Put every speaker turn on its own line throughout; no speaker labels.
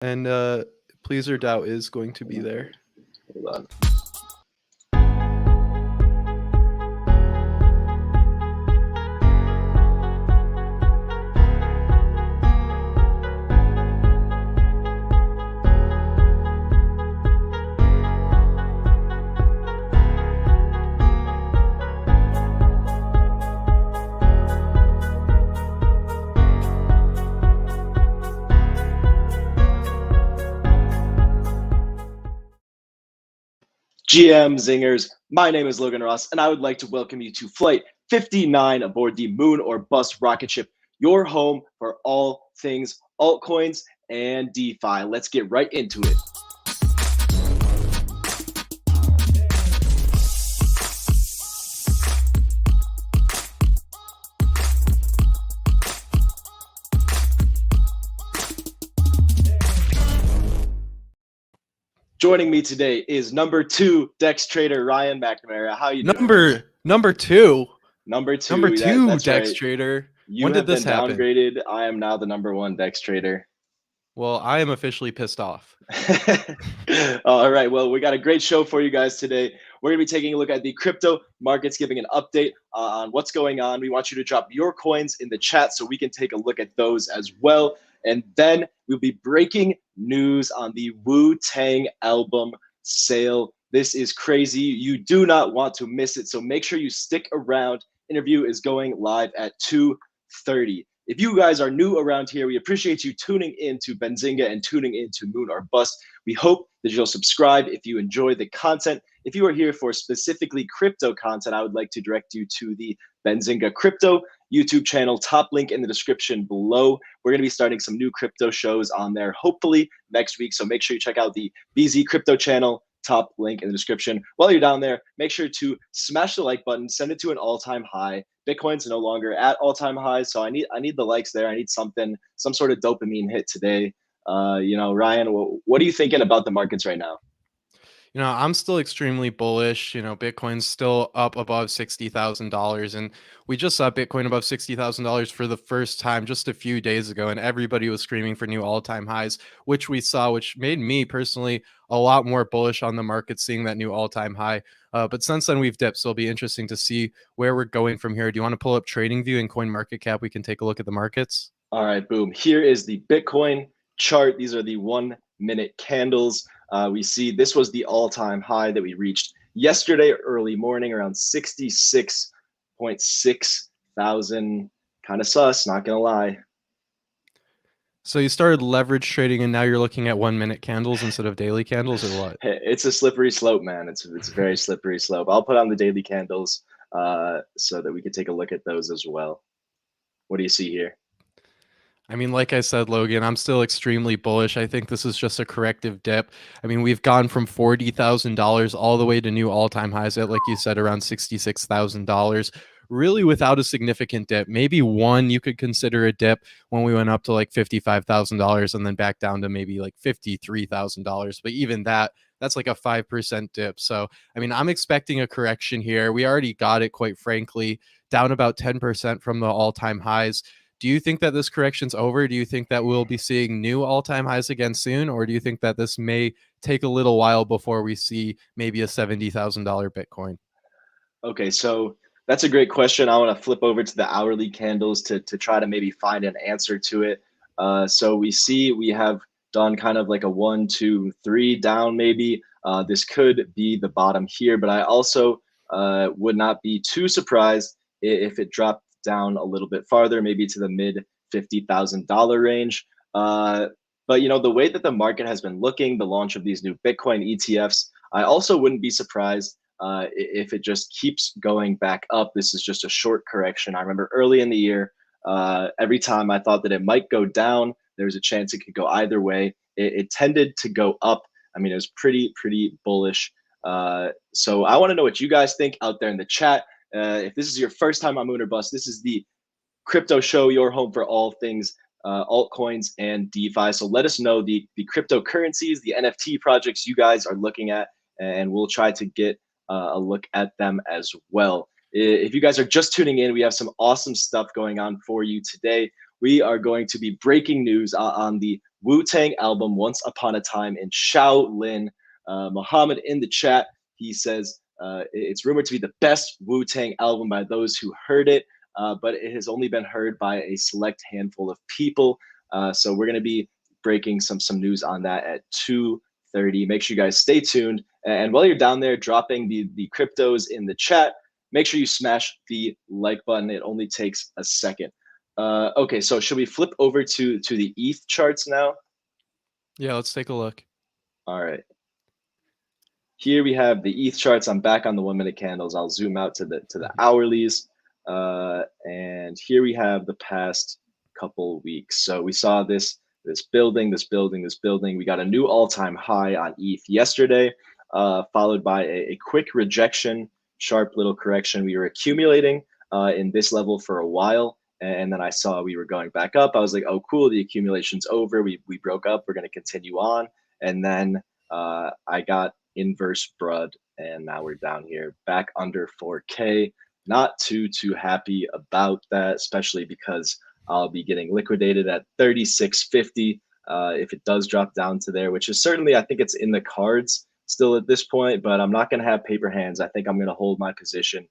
And PleasrDAO is going to be there.
Hold on. GM Zingers, my name is Logan Ross, and I would like to welcome you to Flight 59 aboard the Moon or Bust rocket ship, your home for all things altcoins and DeFi. Let's get right into it. Joining me today is number 2 DEX trader Ryan McNamara. How you doing?
Number two
that's
DEX
right.
trader.
When did this happen? Downgraded. I am now the number 1 DEX trader.
Well, I am officially pissed off.
All right. Well, we got a great show for you guys today. We're going to be taking a look at the crypto markets, giving an update on what's going on. We want you to drop your coins in the chat so we can take a look at those as well. And then we'll be breaking news on the Wu-Tang album sale. This is crazy. You do not want to miss it. So make sure you stick around. Interview is going live at 2:30. If you guys are new around here, we appreciate you tuning in to Benzinga and tuning in to Moon or Bust. We hope that you'll subscribe if you enjoy the content. If you are here for specifically crypto content, I would like to direct you to the Benzinga Crypto YouTube channel, top link in the description below. We're going to be starting some new crypto shows on there, hopefully next week. So make sure you check out the BZ Crypto channel, top link in the description. While you're down there, make sure to smash the like button, send it to an all-time high. Bitcoin's no longer at all-time highs, so I need the likes there. I need some sort of dopamine hit today. Ryan, what are you thinking about the markets right now?
I'm still extremely bullish. Bitcoin's still up above $60,000, and we just saw Bitcoin above $60,000 for the first time just a few days ago, and everybody was screaming for new all-time highs, which made me personally a lot more bullish on the market, seeing that new all-time high. But since then we've dipped, so it'll be interesting to see where we're going from here. Do you want to pull up TradingView and CoinMarketCap? We can take a look at the markets.
All right, boom. Here is the Bitcoin chart. These are the 1-minute candles. We see this was the all-time high that we reached yesterday early morning, around 66.6 thousand. Kind of sus, not gonna lie.
So you started leverage trading, and now you're looking at 1-minute candles instead of daily candles, or what?
It's a slippery slope, man. It's a very slippery slope. I'll put on the daily candles so that we can take a look at those as well. What do you see here?
I mean, like I said, Logan, I'm still extremely bullish. I think this is just a corrective dip. I mean, we've gone from $40,000 all the way to new all-time highs at, like you said, around $66,000, really without a significant dip. Maybe one you could consider a dip when we went up to like $55,000 and then back down to maybe like $53,000. But even that's like a 5% dip. So, I mean, I'm expecting a correction here. We already got it, quite frankly, down about 10% from the all-time highs. Do you think that this correction's over? Do you think that we'll be seeing new all-time highs again soon? Or do you think that this may take a little while before we see maybe a $70,000 Bitcoin?
Okay, so that's a great question. I want to flip over to the hourly candles to try to maybe find an answer to it. So we have done kind of like a 1, 2, 3 down maybe. This could be the bottom here, but I also would not be too surprised if it dropped down a little bit farther, maybe to the mid $50,000 range. But the way that the market has been looking, the launch of these new Bitcoin ETFs, I also wouldn't be surprised if it just keeps going back up. This is just a short correction. I remember early in the year, every time I thought that it might go down, there was a chance it could go either way. It tended to go up. I mean, it was pretty bullish. So I want to know what you guys think out there in the chat. If this is your first time on Moon or Bust, this is the crypto show, your home for all things altcoins and DeFi. So let us know the cryptocurrencies, the NFT projects you guys are looking at, and we'll try to get a look at them as well. If you guys are just tuning in, we have some awesome stuff going on for you today. We are going to be breaking news on the Wu-Tang album, Once Upon a Time in Shaolin. Muhammad in the chat, he says, it's rumored to be the best Wu-Tang album by those who heard it, but it has only been heard by a select handful of people. So we're going to be breaking some news on that at 2:30. Make sure you guys stay tuned. And while you're down there dropping the cryptos in the chat, make sure you smash the like button. It only takes a second. Okay, so should we flip over to the ETH charts now?
Yeah, let's take a look.
All right. Here we have the ETH charts. I'm back on the 1 minute candles. I'll zoom out to the hourlies. And here we have the past couple weeks. So we saw this building. We got a new all-time high on ETH yesterday, followed by a quick rejection, sharp little correction. We were accumulating in this level for a while. And then I saw we were going back up. I was like, oh, cool, the accumulation's over. We broke up. We're going to continue on. And then I got inverse brud, and now we're down here back under 4K. Not too happy about that, especially because I'll be getting liquidated at 36.50 if it does drop down to there, which is certainly, I think it's in the cards still at this point, but I'm not going to have paper hands. I think I'm going to hold my position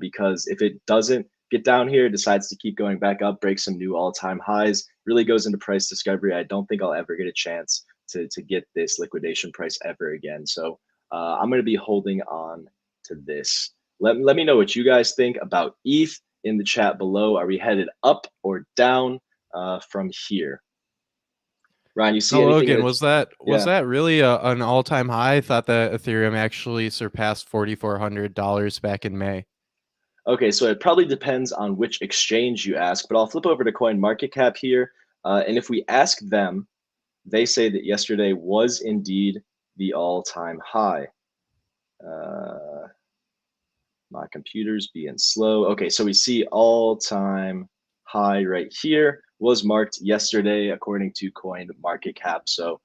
because if it doesn't get down here, decides to keep going back up, break some new all-time highs, really goes into price discovery, I don't think I'll ever get a chance to get this liquidation price ever again. So I'm going to be holding on to this. Let me know what you guys think about ETH in the chat below. Are we headed up or down from here? Ryan, you see anything?
Logan, was that really an all-time high? I thought that Ethereum actually surpassed $4,400 back in May.
Okay, so it probably depends on which exchange you ask, but I'll flip over to CoinMarketCap here. And if we ask them, they say that yesterday was indeed the all-time high. My computer's being slow. Okay, so we see all-time high right here was marked yesterday according to CoinMarketCap. So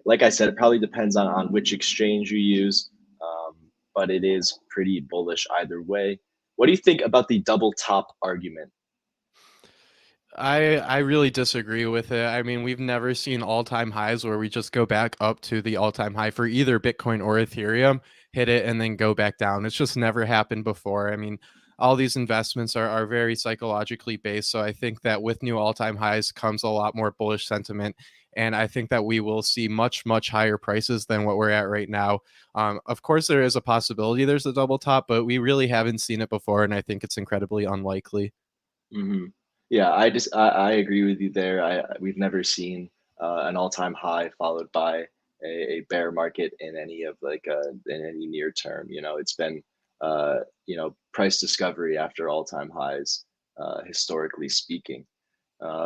like I said, it probably depends on which exchange you use, but it is pretty bullish either way. What do you think about the double top argument?
I really disagree with it. I mean, we've never seen all-time highs where we just go back up to the all-time high for either Bitcoin or Ethereum, hit it, and then go back down. It's just never happened before. I mean, all these investments are very psychologically based. So I think that with new all-time highs comes a lot more bullish sentiment. And I think that we will see much higher prices than what we're at right now. Of course, there is a possibility there's a double top, but we really haven't seen it before. And I think it's incredibly unlikely.
Mm-hmm. Yeah, I agree with you there. We've never seen an all-time high followed by a bear market in any of in any near term. You know, it's been price discovery after all-time highs, historically speaking.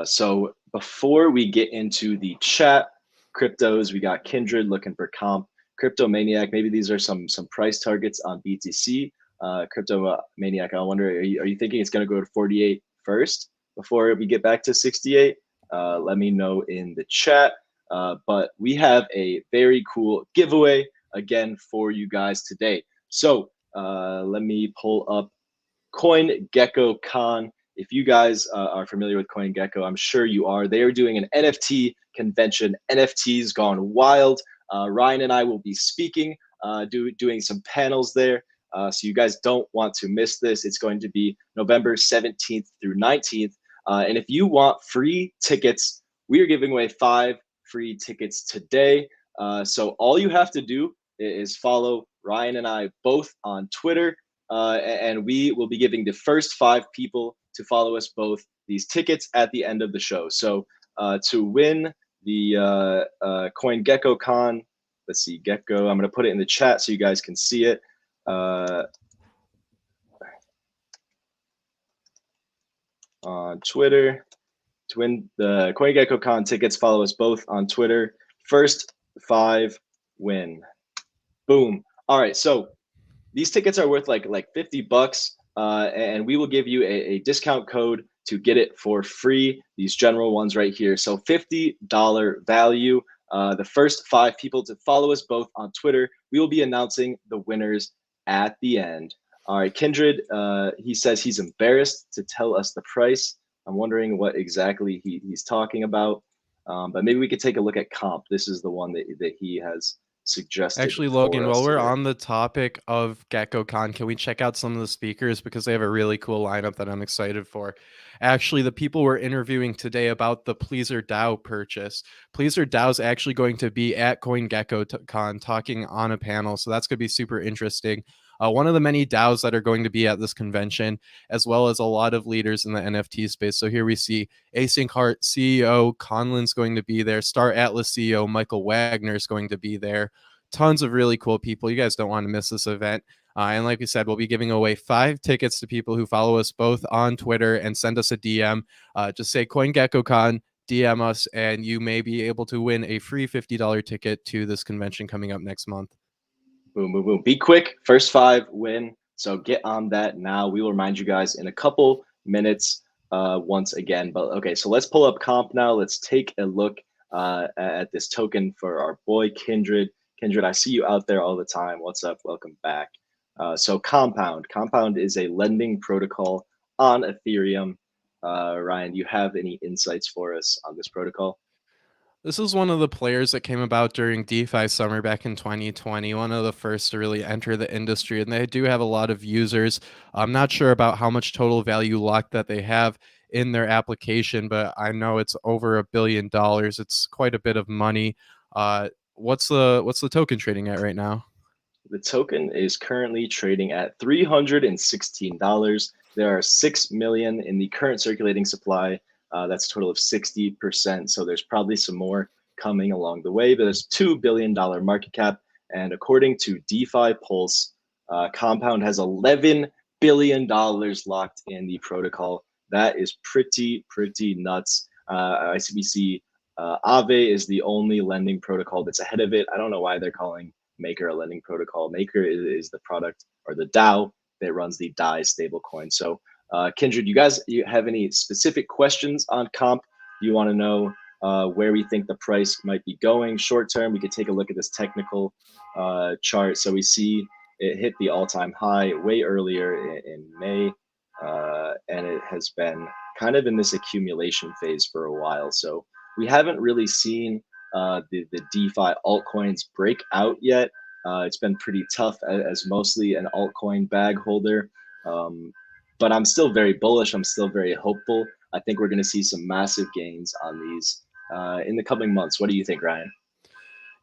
So before we get into the chat, cryptos, we got Kindred looking for comp, Crypto Maniac. Maybe these are some price targets on BTC. Crypto Maniac, I wonder, are you thinking it's going to go to 48 first before we get back to 68? Let me know in the chat. But we have a very cool giveaway again for you guys today. So let me pull up CoinGeckoCon. If you guys are familiar with CoinGecko, I'm sure you are. They are doing an NFT convention, NFTs gone wild. Ryan and I will be speaking, doing some panels there. So you guys don't want to miss this. It's going to be November 17th through 19th. And if you want free tickets, we are giving away 5 free tickets today. So all you have to do is follow Ryan and I both on Twitter, and we will be giving the first 5 people to follow us both these tickets at the end of the show. So to win the CoinGeckoCon, let's see, Gekko, I'm going to put it in the chat so you guys can see it. On Twitter, to win the CoinGeckoCon tickets, follow us both on Twitter. First 5 win. Boom. All right, so these tickets are worth like $50, and we will give you a discount code to get it for free. These general ones right here. So $50 value. The first 5 people to follow us both on Twitter, we will be announcing the winners at the end. All right, Kindred, he says he's embarrassed to tell us the price. I'm wondering what exactly he's talking about. But maybe we could take a look at comp. This is the one that he has suggested
Actually,
for
Logan,
us
while we're
today.
on the topic of GeckoCon, can we check out some of the speakers because they have a really cool lineup that I'm excited for? Actually, the people we're interviewing today about the PleasrDAO purchase. PleasrDAO is actually going to be at CoinGeckoCon talking on a panel, so that's going to be super interesting. One of the many DAOs that are going to be at this convention, as well as a lot of leaders in the NFT space. So here we see Async Heart CEO Conlin's going to be there. Star Atlas CEO Michael Wagner is going to be there. Tons of really cool people. You guys don't want to miss this event. And like we said, we'll be giving away 5 tickets to people who follow us both on Twitter and send us a DM. Just say CoinGeckoCon, DM us, and you may be able to win a free $50 ticket to this convention coming up next month.
Boom, boom, boom. Be quick. First 5 win. So get on that now. We will remind you guys in a couple minutes once again. But okay, so let's pull up comp now. Let's take a look at this token for our boy Kindred. Kindred, I see you out there all the time. What's up? Welcome back. So Compound. Compound is a lending protocol on Ethereum. Ryan, do you have any insights for us on this protocol?
This is one of the players that came about during DeFi summer back in 2020, one of the first to really enter the industry, and they do have a lot of users. I'm not sure about how much total value locked that they have in their application, but I know it's over $1 billion. It's quite a bit of money. What's the token trading at right now?
The token is currently trading at $316. There are 6 million in the current circulating supply. That's a total of 60%. So there's probably some more coming along the way, but there's $2 billion market cap. And according to DeFi Pulse, Compound has $11 billion locked in the protocol. That is pretty nuts. ICBC Aave is the only lending protocol that's ahead of it. I don't know why they're calling Maker a lending protocol. Maker is the product or the DAO that runs the DAI stablecoin. So, Kindred, you have any specific questions on comp? You want to know where we think the price might be going short term? We could take a look at this technical chart. So we see it hit the all-time high way earlier in May, and it has been kind of in this accumulation phase for a while. So we haven't really seen the DeFi altcoins break out yet. It's been pretty tough as mostly an altcoin bag holder. But I'm still very bullish. I'm still very hopeful. I think we're going to see some massive gains on these in the coming months. What do you think, Ryan?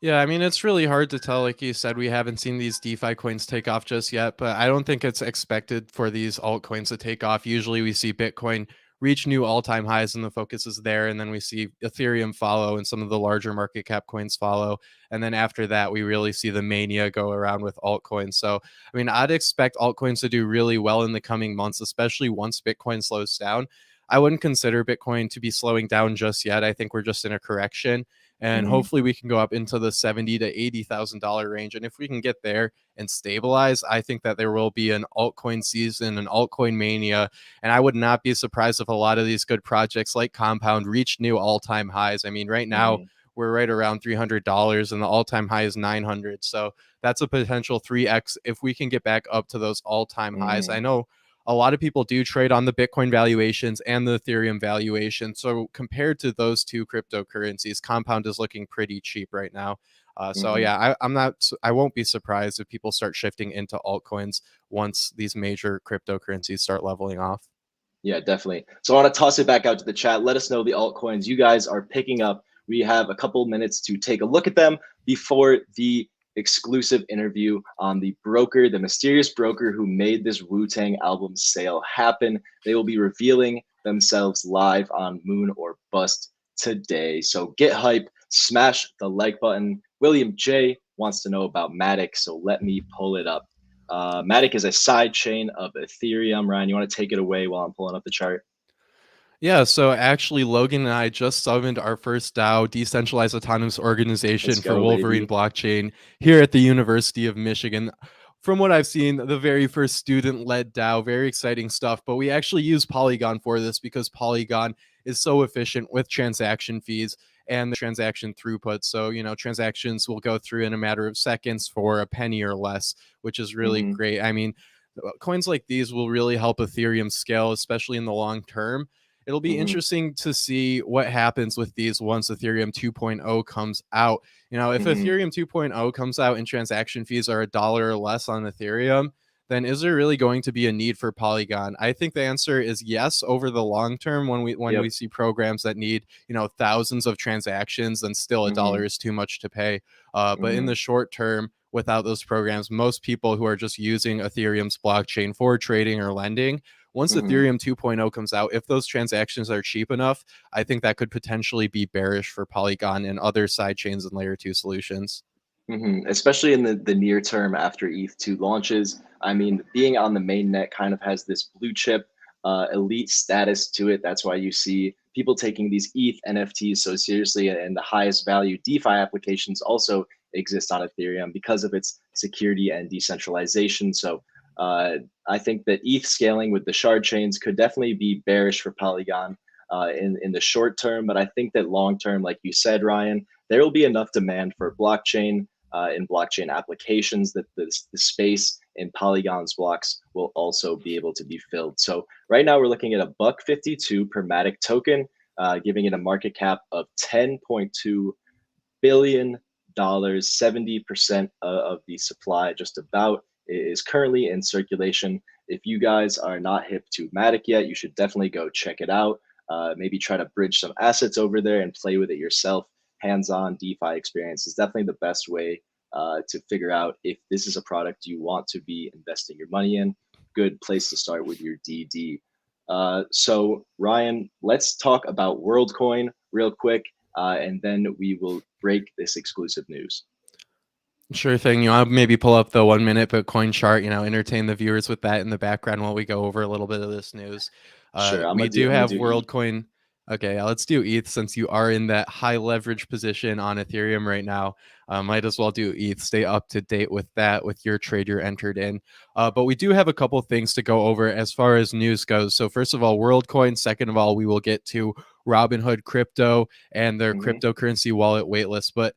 Yeah, I mean, it's really hard to tell. Like you said, we haven't seen these DeFi coins take off just yet, but I don't think it's expected for these altcoins to take off. Usually we see Bitcoin reach new all-time highs and the focus is there. And then we see Ethereum follow and some of the larger market cap coins follow. And then after that, we really see the mania go around with altcoins. So, I mean, I'd expect altcoins to do really well in the coming months, especially once Bitcoin slows down. I wouldn't consider Bitcoin to be slowing down just yet. I think we're just in a correction and
Mm-hmm.
hopefully we can go up into the $70,000 to $80,000 range. And if we can get there and stabilize, I think that there will be an altcoin season, an altcoin mania, and I would not be surprised if a lot of these good projects like Compound reach new all-time highs. I mean, right now
Mm-hmm.
we're right around $300 and the all-time high is 900. So that's a potential 3x if we can get back up to those all-time highs.
Mm-hmm.
I know a lot of people do trade on the Bitcoin valuations and the Ethereum valuation. So compared to those two cryptocurrencies, Compound is looking pretty cheap right now. So
Mm-hmm.
yeah, I'm not. I won't be surprised if people start shifting into altcoins once these major cryptocurrencies start leveling off.
Yeah, definitely. So I want to toss it back out to the chat. Let us know the altcoins you guys are picking up. We have a couple minutes to take a look at them before the exclusive interview on the broker, the mysterious broker who made this Wu-Tang album sale happen. They will be revealing themselves live on Moon or Bust today. So get hype, smash the like button. William J wants to know about Matic, so let me pull it up. Matic is a side chain of Ethereum. Ryan, you want to take it away while I'm pulling up the chart?
Yeah, so actually, Logan and I just summoned our first DAO, decentralized autonomous
Let's
organization for
go,
Wolverine
baby.
blockchain here at the University of Michigan. From what I've seen, the very first student-led DAO, very exciting stuff. But we actually use Polygon for this because Polygon is so efficient with transaction fees and the transaction throughput. So, transactions will go through in a matter of seconds for a penny or less, which is really
Mm-hmm.
great. I mean, coins like these will really help Ethereum scale, especially in the long term. It'll be
Mm-hmm.
interesting to see what happens with these once Ethereum 2.0 comes out. If
Mm-hmm.
Ethereum 2.0 comes out and transaction fees are $1 or less on Ethereum, then is there really going to be a need for Polygon? I think the answer is yes over the long term. When we
Yep.
see programs that need thousands of transactions, then still a
Mm-hmm.
dollar is too much to pay. But in
Mm-hmm.
the short term, without those programs, most people who are just using Ethereum's blockchain for trading or lending, once
Mm-hmm.
Ethereum 2.0 comes out, if those transactions are cheap enough, I think that could potentially be bearish for Polygon and other side chains and layer 2 solutions.
Especially in the near term after ETH2 launches. I mean, being on the mainnet kind of has this blue chip elite status to it. That's why you see people taking these ETH NFTs so seriously, and the highest value DeFi applications also exist on Ethereum because of its security and decentralization. So uh, I think that ETH scaling with the shard chains could definitely be bearish for Polygon in the short term. But I think that long term, like you said, Ryan, there will be enough demand for blockchain in blockchain applications that the space in Polygon's blocks will also be able to be filled. So right now we're looking at a buck 52 per Matic token, giving it a market cap of $10.2 billion. 70% of the supply, just about, is currently in circulation. If you guys are not hip to Matic yet, you should definitely go check it out. Maybe try to bridge some assets over there and play with it yourself. Hands-on DeFi experience is definitely the best way to figure out if this is a product you want to be investing your money in. Good place to start with your DD. So Ryan, let's talk about WorldCoin real quick, and then we will break this exclusive news.
Sure thing. I'll maybe pull up the 1 minute Bitcoin chart, entertain the viewers with that in the background while we go over a little bit of this news.
Sure,
We do
I'm gonna
have
do E.
WorldCoin. Okay, let's do ETH since you are in that high leverage position on Ethereum right now. Might as well do ETH. Stay up to date with that, with your trade you're entered in. But we do have a couple things to go over as far as news goes. So first of all, WorldCoin. Second of all, we will get to Robinhood Crypto and their
Mm-hmm.
cryptocurrency wallet waitlist. But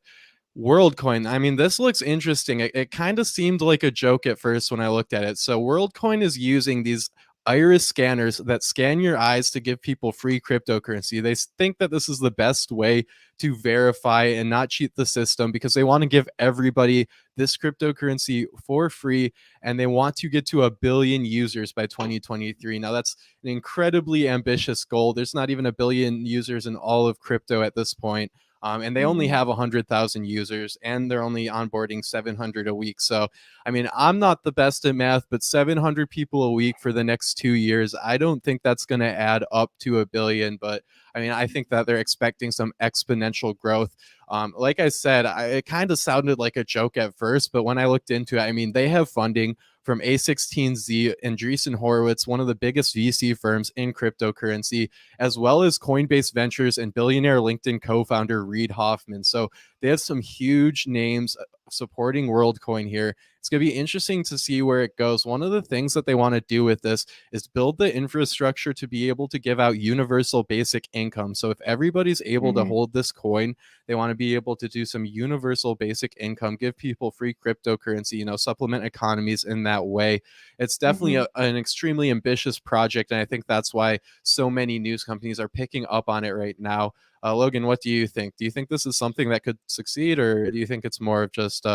WorldCoin, I mean, this looks interesting. It kind of seemed like a joke at first when I looked at it. So WorldCoin is using these iris scanners that scan your eyes to give people free cryptocurrency. They think that this is the best way to verify and not cheat the system because they want to give everybody this cryptocurrency for free, and they want to get to 1 billion users by 2023. Now that's an incredibly ambitious goal. There's not even 1 billion users in all of crypto at this point. And they only
Mm-hmm.
have 100,000 users, and they're only onboarding 700 a week. So, I mean, I'm not the best at math, but 700 people a week for the next 2 years, I don't think that's going to add up to 1 billion. But I mean, I think that they're expecting some exponential growth. Like I said, it kind of sounded like a joke at first, but when I looked into it, I mean, they have funding from A16Z, Andreessen Horowitz, one of the biggest VC firms in cryptocurrency, as well as Coinbase Ventures and billionaire LinkedIn co-founder Reid Hoffman. So they have some huge names supporting WorldCoin here. It's going to be interesting to see where it goes. One of the things that they want to do with this is build the infrastructure to be able to give out universal basic income. So if everybody's able to
Mm-hmm.
hold this coin, they want to be able to do some universal basic income, give people free cryptocurrency, supplement economies in that way. It's definitely
Mm-hmm.
an extremely ambitious project, and I think that's why so many news companies are picking up on it right now. Logan, what do you think? Do you think this is something that could succeed, or do you think it's more of just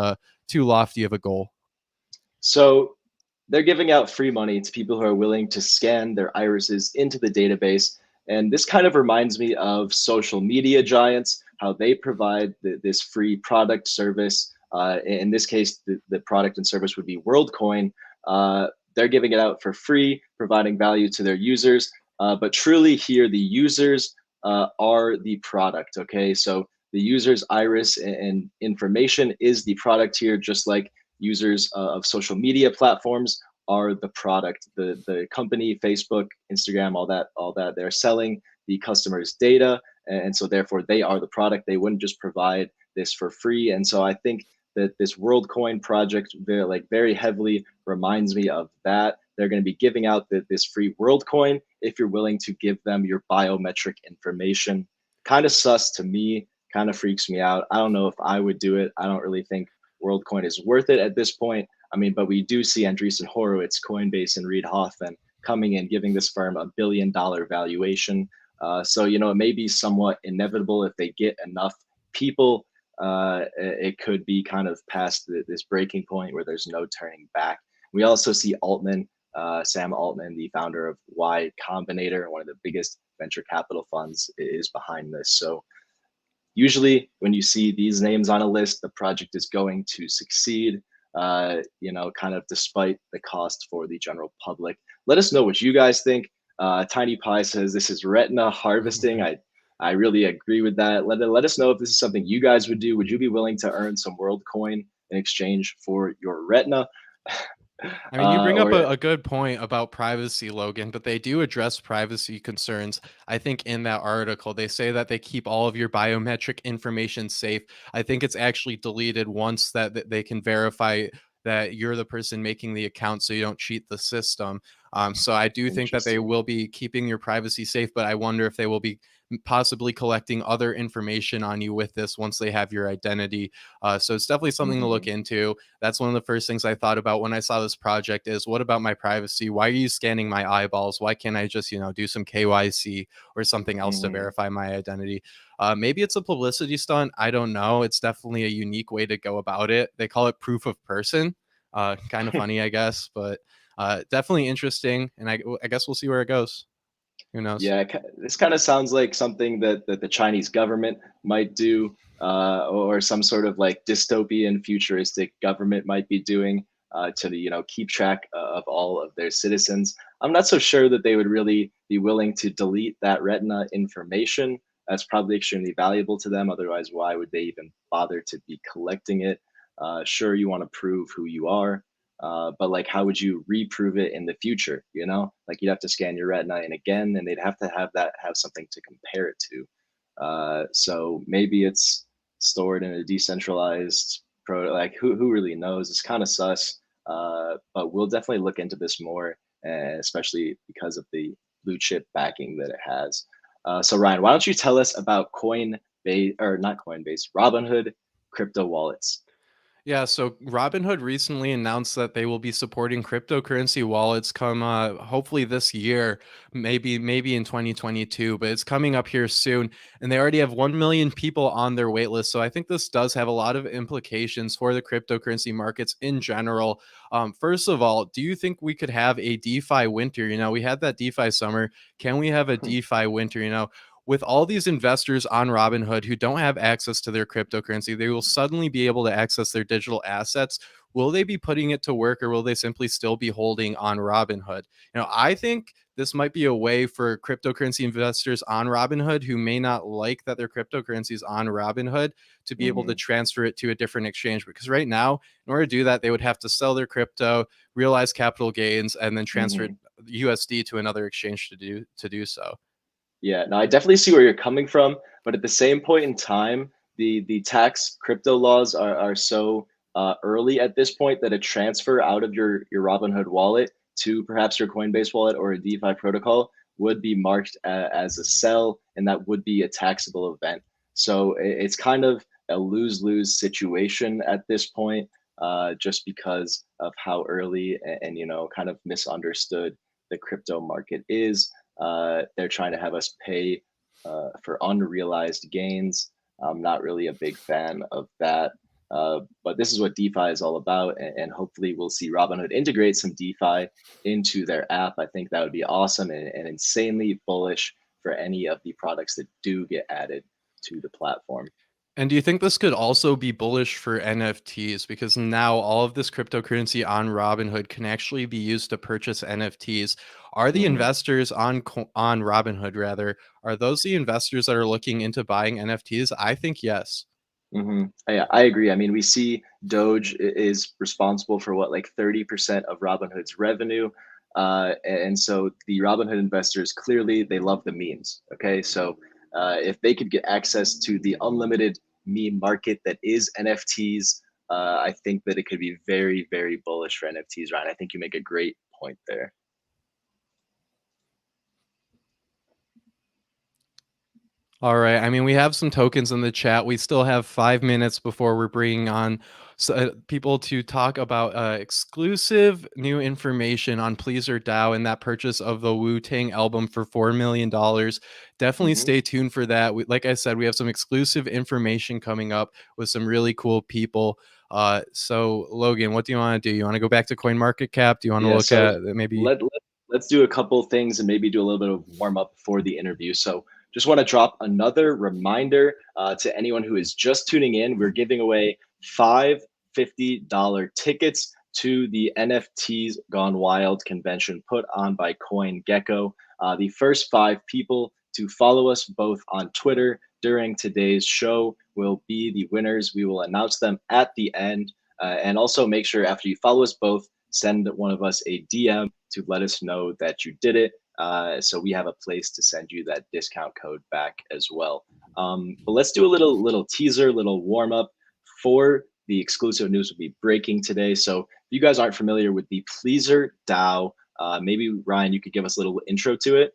too lofty of a goal?
So they're giving out free money to people who are willing to scan their irises into the database. And this kind of reminds me of social media giants, how they provide this free product service. In this case, the product and service would be WorldCoin. They're giving it out for free, providing value to their users. But truly, here, the users are the product. Okay. So the user's iris and information is the product here, just like users of social media platforms are the product. The company, Facebook, Instagram, all that they're selling the customers' data, and so therefore they are the product. They wouldn't just provide this for free. And so I think that this WorldCoin project very heavily reminds me of that. They're going to be giving out this free WorldCoin if you're willing to give them your biometric information. Kind of sus to me, kind of freaks me out. I don't know if I would do it. I don't really think WorldCoin is worth it at this point. I mean, but we do see Andreessen Horowitz, Coinbase, and Reid Hoffman coming in, giving this firm $1 billion valuation. So, you know, it may be somewhat inevitable if they get enough people. It could be kind of past this breaking point where there's no turning back. We also see Altman, Sam Altman, the founder of Y Combinator, one of the biggest venture capital funds, is behind this. So usually when you see these names on a list, the project is going to succeed, you know, kind of despite the cost for the general public. Let us know what you guys think. Tiny Pie says this is retina harvesting. I really agree with that. Let us know if this is something you guys would do. Would you be willing to earn some world coin in exchange for your retina?
I mean, you bring up
Or
a good point about privacy, Logan, but they do address privacy concerns. I think in that article, they say that they keep all of your biometric information safe. I think it's actually deleted once that they can verify that you're the person making the account so you don't cheat the system. So I do think that they
interesting.
will be keeping your privacy safe, but I wonder if they will be possibly collecting other information on you with this once they have your identity. So it's definitely something to look
Mhm.
into. That's one of the first things I thought about when I saw this project is what about my privacy? Why are you scanning my eyeballs? Why can't I just, do some KYC or something else to
Mhm.
verify my identity? Maybe it's a publicity stunt. I don't know. It's definitely a unique way to go about it. They call it proof of person. Kind of funny, I guess, but definitely interesting. And I guess we'll see where it goes. Who knows?
Yeah, this kind of sounds like something that the Chinese government might do, or some sort of like dystopian futuristic government might be doing, to, you know, keep track of all of their citizens. I'm not so sure that they would really be willing to delete that retina information. That's probably extremely valuable to them. Otherwise, why would they even bother to be collecting it? Sure, you want to prove who you are, but like, how would you reprove it in the future? You know, like you'd have to scan your retina in again, and they'd have to have something to compare it to. So maybe it's stored in a decentralized like who really knows? It's kind of sus. But we'll definitely look into this more, especially because of the blue chip backing that it has. So Ryan, why don't you tell us about Coinbase, or not Coinbase, Robinhood crypto wallets?
Yeah, so Robinhood recently announced that they will be supporting cryptocurrency wallets come hopefully this year, maybe in 2022, but it's coming up here soon and they already have 1 million people on their wait list. So I think this does have a lot of implications for the cryptocurrency markets in general. First of all, do you think we could have a DeFi winter? We had that DeFi summer. Can we have a DeFi winter? With all these investors on Robinhood who don't have access to their cryptocurrency, they will suddenly be able to access their digital assets. Will they be putting it to work or will they simply still be holding on Robinhood? I think this might be a way for cryptocurrency investors on Robinhood who may not like that their cryptocurrency is on Robinhood to be able to
Hmm.
transfer it to a different exchange. Because right now, in order to do that, they would have to sell their crypto, realize capital gains, and then transfer
Hmm.
USD to another exchange to do so.
Yeah, no, I definitely see where you're coming from, but at the same point in time, the tax crypto laws are so early at this point that a transfer out of your Robinhood wallet to perhaps your Coinbase wallet or a DeFi protocol would be marked as a sell, and that would be a taxable event. So it's kind of a lose-lose situation at this point, just because of how early and, you know, kind of misunderstood the crypto market is. They're trying to have us pay for unrealized gains. I'm not really a big fan of that. But this is what DeFi is all about. And hopefully, we'll see Robinhood integrate some DeFi into their app. I think that would be awesome and insanely bullish for any of the products that do get added to the platform.
And do you think this could also be bullish for NFTs? Because now all of this cryptocurrency on Robinhood can actually be used to purchase NFTs. Are the
Mhm.
investors on Robinhood rather? Are those the investors that are looking into buying NFTs? I think yes.
I agree. I mean, we see Doge is responsible for what, like 30% of Robinhood's revenue. And so the Robinhood investors clearly they love the memes. Okay. So if they could get access to the unlimited meme market that is NFTs, I think that it could be very, very bullish for NFTs, Ryan. I think you make a great point there.
All right. I mean, we have some tokens in the chat. We still have 5 minutes before we're bringing on people to talk about exclusive new information on PleasrDAO and that purchase of the Wu-Tang album for $4 million. Definitely
Mhm.
stay tuned for that. Like I said, we have some exclusive information coming up with some really cool people. So, Logan, what do you want to do? You want to go back to CoinMarketCap? Do you want to
Yeah,
look
so
at maybe?
let's do a couple things and maybe do a little bit of warm up for the interview. So just want to drop another reminder to anyone who is just tuning in. We're giving away five $50 tickets to the NFTs Gone Wild convention put on by CoinGecko. The first five people to follow us both on Twitter during today's show will be the winners. We will announce them at the end. And also make sure after you follow us both, send one of us a DM to let us know that you did it. So we have a place to send you that discount code back as well. But let's do a little teaser, little warm up for the exclusive news we'll be breaking today. So if you guys aren't familiar with the PleasrDAO, maybe Ryan, you could give us a little intro to it.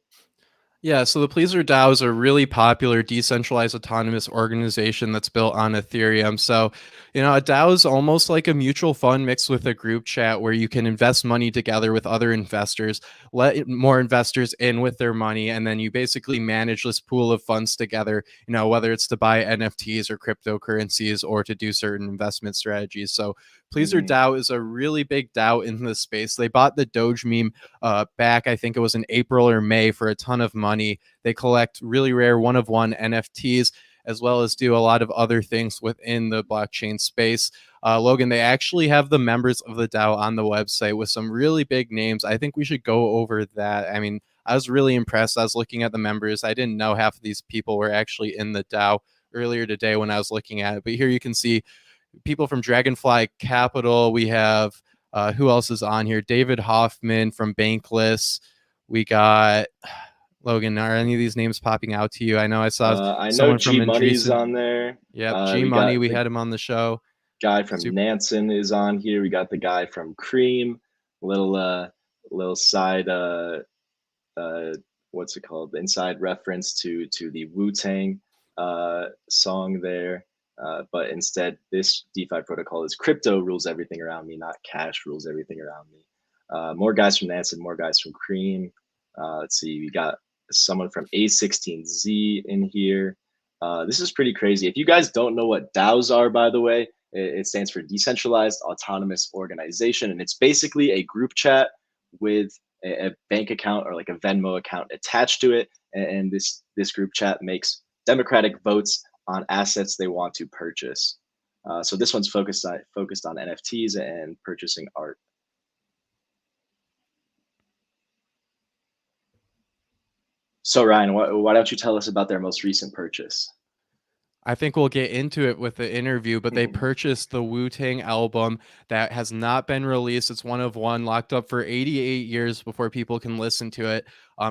Yeah, so the PleasrDAO is a really popular decentralized autonomous organization that's built on Ethereum. So, a DAO is almost like a mutual fund mixed with a group chat where you can invest money together with other investors, let more investors in with their money, and then you basically manage this pool of funds together, whether it's to buy NFTs or cryptocurrencies or to do certain investment strategies. So,
Mm,
PleasrDAO is a really big DAO in this space. They bought the Doge meme back, I think it was in April or May, for a ton of money. They collect really rare one of one NFTs, as well as do a lot of other things within the blockchain space. Logan, they actually have the members of the DAO on the website with some really big names. I think we should go over that. I mean, I was really impressed. I was looking at the members. I didn't know half of these people were actually in the DAO earlier today when I was looking at it. But here you can see people from Dragonfly Capital. We have who else is on here? David Hoffman from Bankless. We got Logan. Are any of these names popping out to you? I know I saw
I know
someone from
G Money's
Andreessen.
on there.
Yep, G
We
Money.
got
We
the
had him on the show.
guy from
Super.
Nansen is on here. We got the guy from Cream. Little little side uh what's it called? Inside reference to the Wu-Tang song there. But instead, this DeFi protocol is crypto rules everything around me, not cash rules everything around me. More guys from Nansen, more guys from Cream. Let's see, we got someone from A16Z in here. This is pretty crazy. If you guys don't know what DAOs are, by the way, it stands for Decentralized Autonomous Organization, and it's basically a group chat with a bank account or like a Venmo account attached to it, and this group chat makes democratic votes on assets they want to purchase. So this one's focused on NFTs and purchasing art. So Ryan, why don't you tell us about their most recent purchase?
I think we'll get into it with the interview, but they purchased the Wu-Tang album that has not been released. It's one of one, locked up for 88 years before people can listen to it.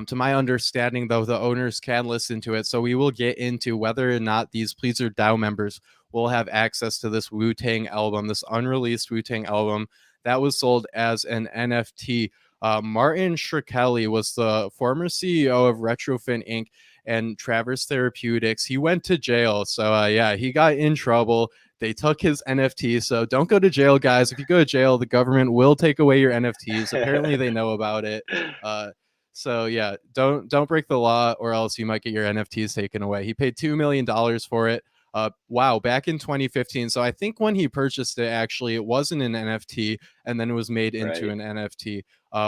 To my understanding, though, the owners can listen to it. So we will get into whether or not these PleasrDAO members will have access to this Wu-Tang album, this unreleased Wu-Tang album that was sold as an NFT. Martin Shkreli was the former CEO of Retrofin Inc. and Traverse Therapeutics. He went to jail. So yeah, he got in trouble. They took his NFT. So don't go to jail, guys. If you go to jail, the government will take away your NFTs. Apparently they know about it. So yeah, don't break the law or else you might get your NFTs taken away. He paid $2 million for it. Wow, back in 2015. So I think when he purchased it, actually, it wasn't an NFT, and then it was made into
Right.
an NFT,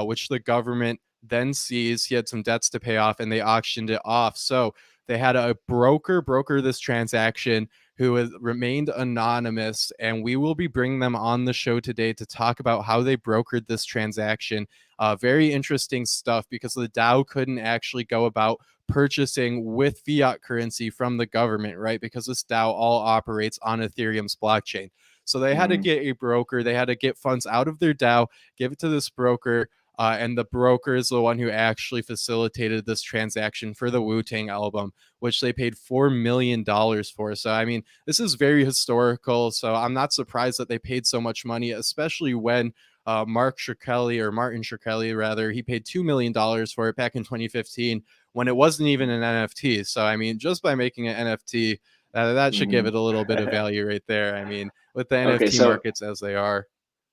which the government then seized. He had some debts to pay off, and they auctioned it off. So they had a broker this transaction who has remained anonymous, and we will be bringing them on the show today to talk about how they brokered this transaction. Very interesting stuff because the DAO couldn't actually go about purchasing with fiat currency from the government, right? Because this DAO all operates on Ethereum's blockchain. So they had to
Mm,
get a broker, they had to get funds out of their DAO, give it to this broker. And the broker is the one who actually facilitated this transaction for the Wu-Tang album, which they paid $4 million for. So, I mean, this is very historical. So I'm not surprised that they paid so much money, especially when Martin Shkreli, rather, he paid $2 million for it back in 2015 when it wasn't even an NFT. So I mean, just by making an NFT, that should give it a little bit of value right there. I mean, with the
Okay,
NFT
so
markets as they are.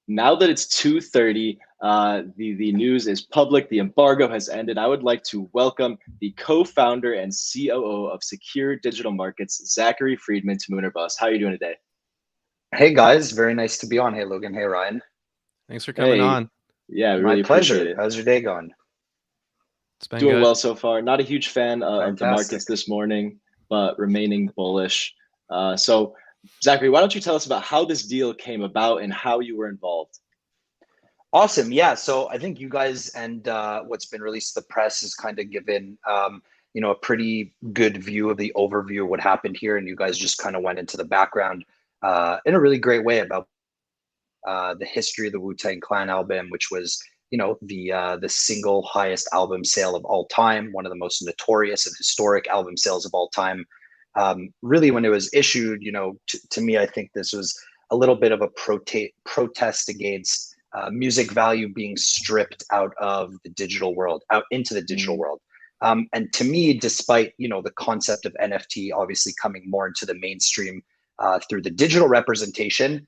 now that it's 2:30, the news is public. The embargo has ended. I would like to welcome the co-founder and COO of Secure Digital Markets, Zachary Friedman, to Moon or Bust. How are you doing today?
Hey guys, very nice to be on. Hey Logan, hey Ryan.
Thanks for coming
Hey,
on.
yeah,
My
really appreciate
pleasure.
it.
How's your day going?
It's been
Doing
good.
well so far. Not a huge fan of the
Fantastic.
markets this morning, but remaining bullish. So, Zachary, why don't you tell us about how this deal came about and how you were involved?
Awesome. Yeah. So I think you guys and what's been released to the press has kind of given a pretty good view of the overview of what happened here, and you guys just kind of went into the background in a really great way about the history of the Wu-Tang Clan album, which was the single highest album sale of all time, one of the most notorious and historic album sales of all time. Really, when it was issued, to me, I think this was a little bit of a protest against music value being stripped out of the digital world, out into the digital world. And to me, despite the concept of NFT obviously coming more into the mainstream through the digital representation,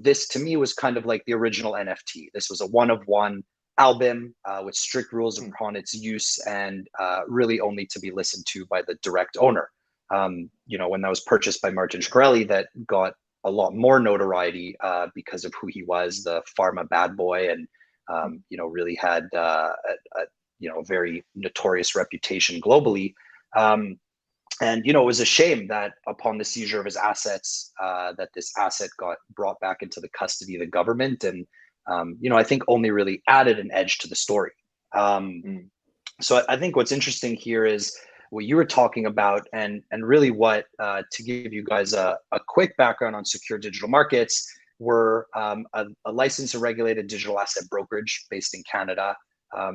this to me was kind of like the original NFT. This was a one-of-one album with strict rules upon its use and really only to be listened to by the direct owner. When that was purchased by Martin Shkreli, that got a lot more notoriety because of who he was, the pharma bad boy, and really had a very notorious reputation globally. And it was a shame that upon the seizure of his assets, that this asset got brought back into the custody of the government, and I think only really added an edge to the story. So I think what's interesting here is what you were talking about, and really what to give you guys a quick background on Secure Digital Markets. We're a licensed and regulated digital asset brokerage based in Canada.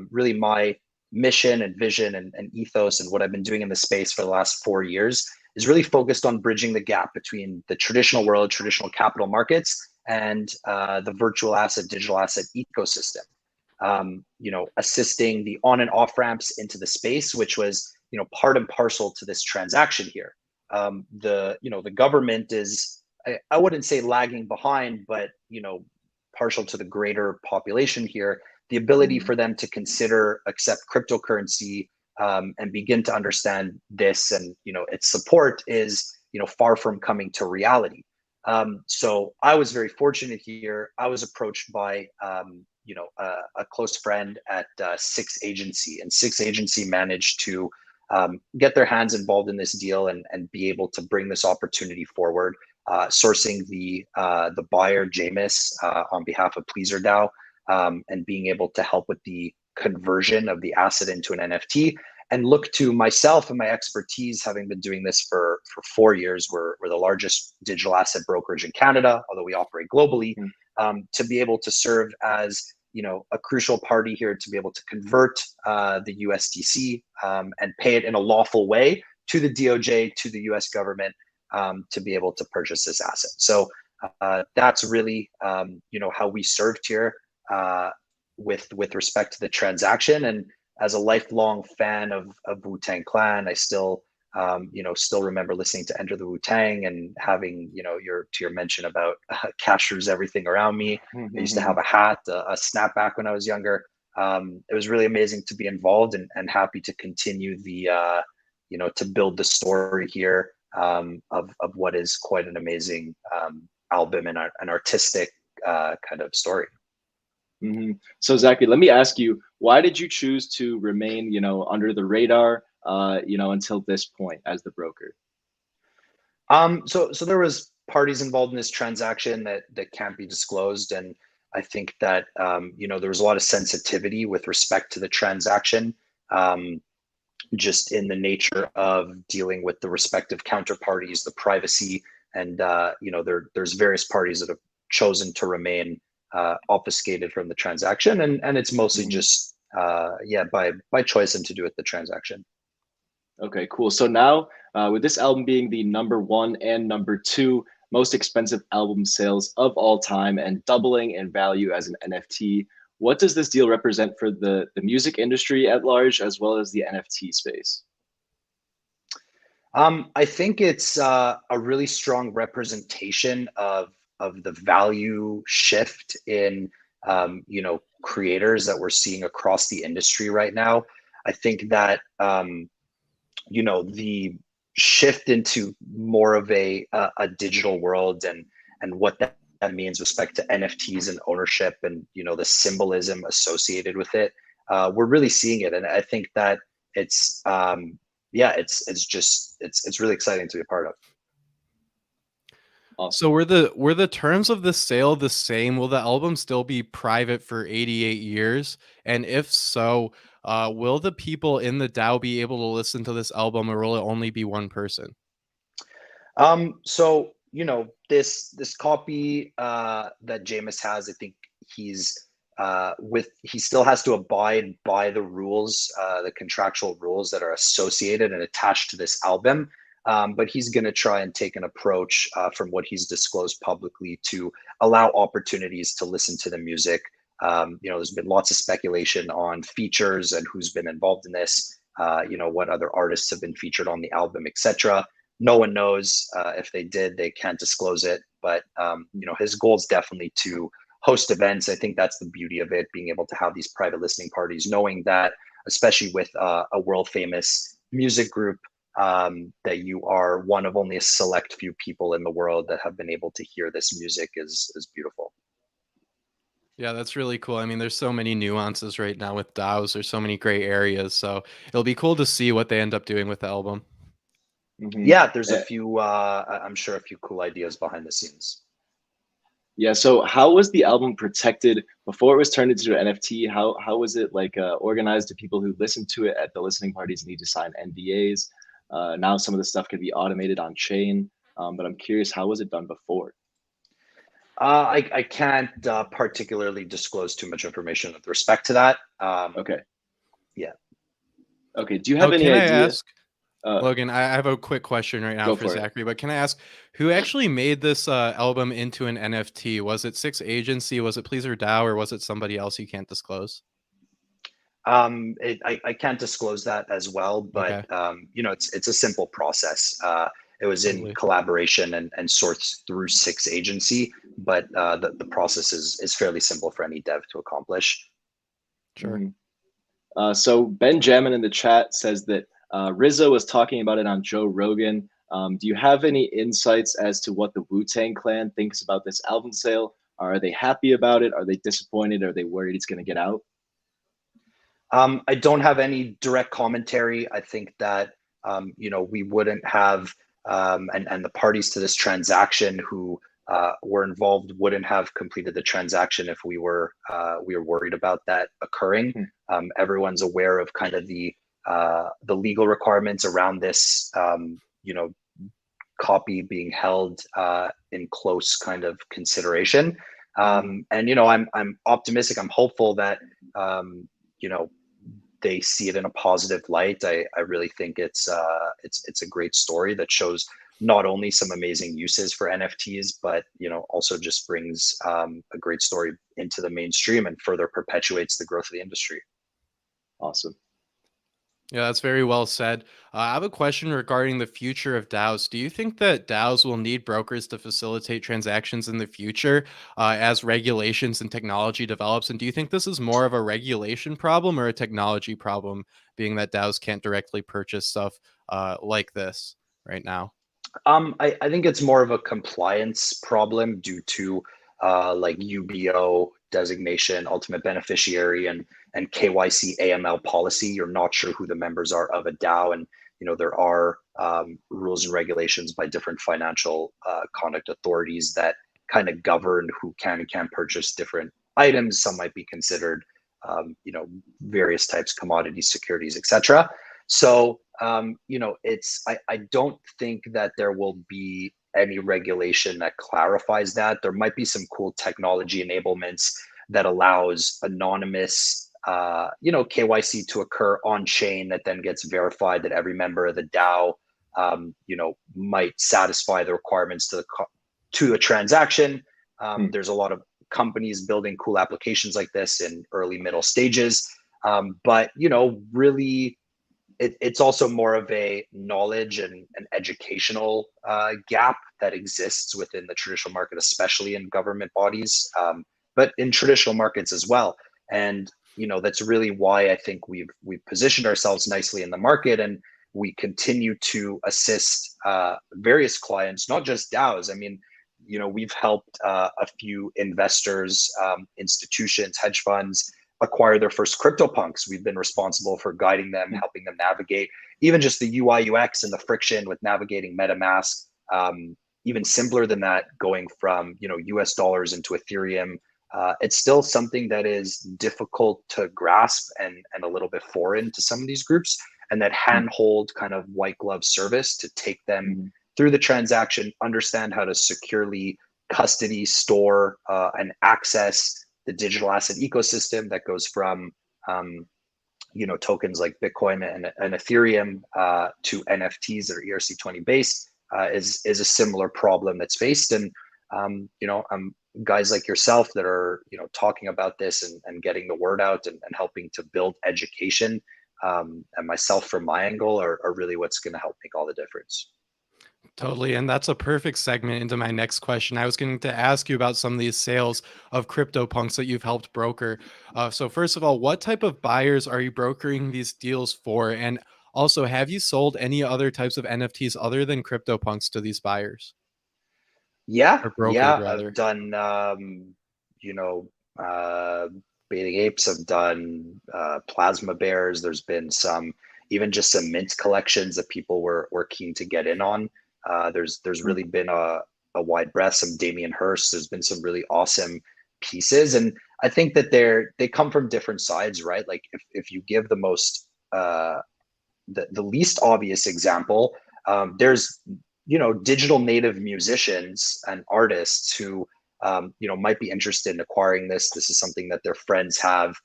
Really, my mission and vision and ethos and what I've been doing in the space for the last 4 years is really focused on bridging the gap between the traditional world, traditional capital markets, and the virtual asset, digital asset ecosystem. Assisting the on and off ramps into the space, which was part and parcel to this transaction here. The government is, I wouldn't say lagging behind, but partial to the greater population here, the ability for them to consider, accept cryptocurrency, and begin to understand this and its support is far from coming to reality. So I was very fortunate here. I was approached by a close friend at Six Agency, and Six Agency managed to get their hands involved in this deal and be able to bring this opportunity forward, sourcing the buyer Jameis on behalf of PleasrDAO, and being able to help with the conversion of the asset into an NFT, and look to myself and my expertise, having been doing this for 4 years. We're the largest digital asset brokerage in Canada, although we operate globally, to be able to serve as a crucial party here to be able to convert the USDC and pay it in a lawful way to the DOJ, to the US government, to be able to purchase this asset. So that's really how we served here with respect to the transaction. And as a lifelong fan of Wu-Tang Clan, I still remember listening to Enter the Wu-Tang and having your mention about captures everything around me. I used to have a hat, a snapback when I was younger. It was really amazing to be involved and happy to continue the to build the story here of what is quite an amazing album and an artistic kind of story.
So Zachary, let me ask you, why did you choose to remain, under the radar, until this point as the broker?
So there was parties involved in this transaction that can't be disclosed, and I think that there was a lot of sensitivity with respect to the transaction, just in the nature of dealing with the respective counterparties, the privacy, and there's various parties that have chosen to remain obfuscated from the transaction, and it's mostly just by choice and to do with the transaction.
Okay, cool. So now with this album being the #1 and #2 most expensive album sales of all time and doubling in value as an NFT, what does this deal represent for the music industry at large, as well as the NFT space?
I think it's a really strong representation of the value shift in creators that we're seeing across the industry right now. I think that the shift into more of a digital world and what that means with respect to NFTs and ownership and the symbolism associated with it. We're really seeing it, and I think that it's it's really exciting to be a part of.
Awesome.
So were the terms of the sale the same? Will the album still be private for 88 years? And if so, will the people in the DAO be able to listen to this album, or will it only be one person?
So this copy that Jameis has, I think he's he still has to abide by the rules, the contractual rules that are associated and attached to this album. But he's going to try and take an approach from what he's disclosed publicly to allow opportunities to listen to the music. There's been lots of speculation on features and who's been involved in this, what other artists have been featured on the album, etc. No one knows. If they did, they can't disclose it. But his goal is definitely to host events. I think that's the beauty of it, being able to have these private listening parties, knowing that, especially with a world famous music group, that you are one of only a select few people in the world that have been able to hear this music is beautiful.
Yeah, that's really cool. I mean, there's so many nuances right now with DAOs. There's so many gray areas. So it'll be cool to see what they end up doing with the album.
Mm-hmm.
Yeah, there's a few, I'm sure a few cool ideas behind the scenes.
Yeah, so how was the album protected before it was turned into an NFT? How was it organized? Do people who listen to it at the listening parties need to sign NDAs? Now some of the stuff can be automated on chain, but I'm curious, how was it done before?
I can't particularly disclose too much information with respect to that.
Okay.
Yeah.
Okay. Do you have any
can
idea?
I ask, Logan, I have a quick question right now for Zachary, but can I ask who actually made this album into an NFT? Was it Six Agency? Was it PleasrDAO, or was it somebody else you can't disclose?
I can't disclose that as well, but
Okay.
it's a simple process. It was in collaboration and sorts through Six Agency, but the process is fairly simple for any dev to accomplish.
Sure.
Mm-hmm. So Benjamin in the chat says that Rizzo was talking about it on Joe Rogan. Do you have any insights as to what the Wu-Tang Clan thinks about this album sale? Are they happy about it? Are they disappointed? Are they worried it's going to get out?
I don't have any direct commentary. I think that we wouldn't have and the parties to this transaction who were involved wouldn't have completed the transaction if we were worried about that occurring. Everyone's aware of kind of the legal requirements around this copy being held in close kind of consideration. And I'm optimistic. I'm hopeful that they see it in a positive light. I really think it's a great story that shows not only some amazing uses for NFTs, but also just brings a great story into the mainstream and further perpetuates the growth of the industry.
Awesome.
Yeah, that's very well said. I have a question regarding the future of DAOs. Do you think that DAOs will need brokers to facilitate transactions in the future as regulations and technology develops? And do you think this is more of a regulation problem or a technology problem, being that DAOs can't directly purchase stuff like this right now?
I think it's more of a compliance problem due to UBO designation, ultimate beneficiary, and KYC AML policy. You're not sure who the members are of a DAO, and there are rules and regulations by different financial conduct authorities that kind of govern who can and can't purchase different items. Some might be considered various types, commodities, securities, etc. So I don't think that there will be any regulation that clarifies that. There might be some cool technology enablements that allows anonymous KYC to occur on chain that then gets verified that every member of the DAO might satisfy the requirements to a transaction. There's a lot of companies building cool applications like this in early middle stages. But really, it's also more of a knowledge and an educational gap that exists within the traditional market, especially in government bodies, but in traditional markets as well. And that's really why I think we've positioned ourselves nicely in the market, and we continue to assist various clients, not just DAOs. I mean, we've helped a few investors, institutions, hedge funds acquire their first CryptoPunks. We've been responsible for guiding them, helping them navigate even just the UI UX and the friction with navigating MetaMask. Even simpler than that, going from US dollars into Ethereum. It's still something that is difficult to grasp and a little bit foreign to some of these groups, and that handhold kind of white glove service to take them through the transaction, understand how to securely custody, store, and access the digital asset ecosystem that goes from tokens like Bitcoin and Ethereum to NFTs that are ERC20 based is a similar problem that's faced. And guys like yourself that are talking about this and getting the word out and helping to build education, and myself from my angle are really what's going to help make all the difference.
Totally. And that's a perfect segment into my next question. I was going to ask you about some of these sales of CryptoPunks that you've helped broker. So first of all, what type of buyers are you brokering these deals for? And also, have you sold any other types of NFTs other than CryptoPunks to these buyers?
Yeah,
Or brokered,
yeah.
rather.
I've done, Bathing Apes. I've done Plasma Bears. There's been even just some mint collections that people were keen to get in on. There's really been a wide breadth. Some Damien Hirst. There's been some really awesome pieces, and I think that they come from different sides, right? Like if you give the most the least obvious example, there's digital native musicians and artists who might be interested in acquiring this. This is something that their friends have.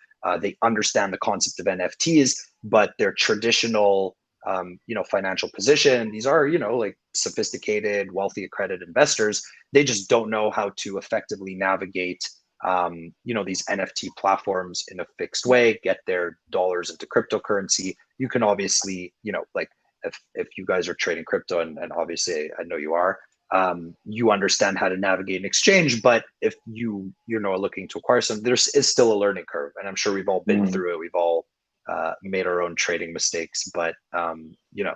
They understand the concept of NFTs, but their traditional financial position, these are like sophisticated, wealthy, accredited investors. They just don't know how to effectively navigate these NFT platforms in a fixed way, get their dollars into cryptocurrency. You can obviously, like if you guys are trading crypto, and obviously I know you are, you understand how to navigate an exchange. But if you are looking to acquire some, there is still a learning curve, and I'm sure we've all been through it. We've all made our own trading mistakes, but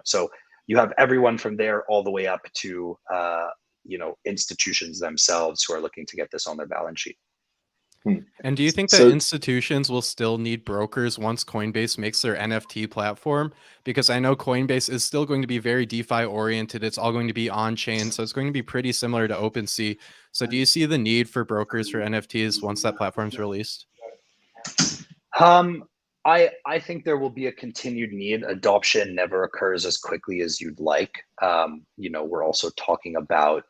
so you have everyone from there all the way up to institutions themselves who are looking to get this on their balance sheet.
And do you think that institutions will still need brokers once Coinbase makes their NFT platform? Because I know Coinbase is still going to be very DeFi oriented. It's all going to be on chain. So it's going to be pretty similar to OpenSea. So do you see the need for brokers for NFTs once that platform's released?
I think there will be a continued need. Adoption never occurs as quickly as you'd like. We're also talking about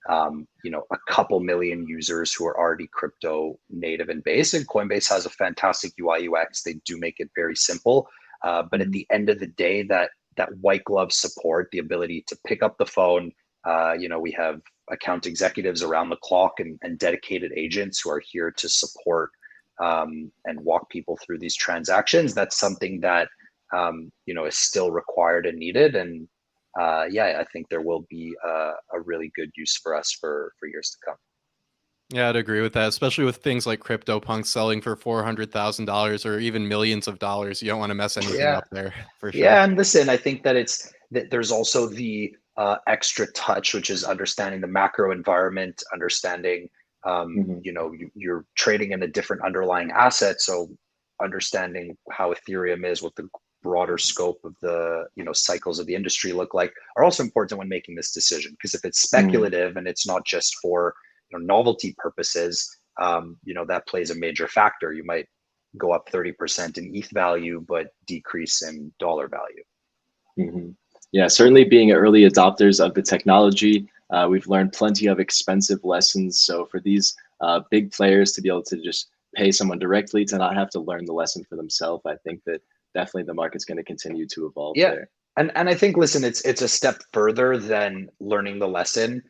a couple million users who are already crypto native and base, and Coinbase has a fantastic UI UX. They do make it very simple, but at the end of the day, that white glove support, the ability to pick up the phone, we have account executives around the clock and dedicated agents who are here to support and walk people through these transactions. That's something that is still required and needed. And I think there will be a really good use for us for years to come.
Yeah, I'd agree with that, especially with things like CryptoPunks selling for $400,000 or even millions of dollars. You don't want to mess anything up there, for sure.
Yeah, and listen, I think that there's also the extra touch, which is understanding the macro environment, understanding you're trading in a different underlying asset, so understanding how Ethereum is, what the broader scope of the cycles of the industry look like, are also important when making this decision. Because if it's speculative and it's not just for novelty purposes, that plays a major factor. You might go up 30% in ETH value but decrease in dollar value.
Yeah, certainly being early adopters of the technology, we've learned plenty of expensive lessons. So for these big players to be able to just pay someone directly to not have to learn the lesson for themselves, I think that definitely the market's going to continue to evolve there.
And I think, listen, it's a step further than learning the lesson.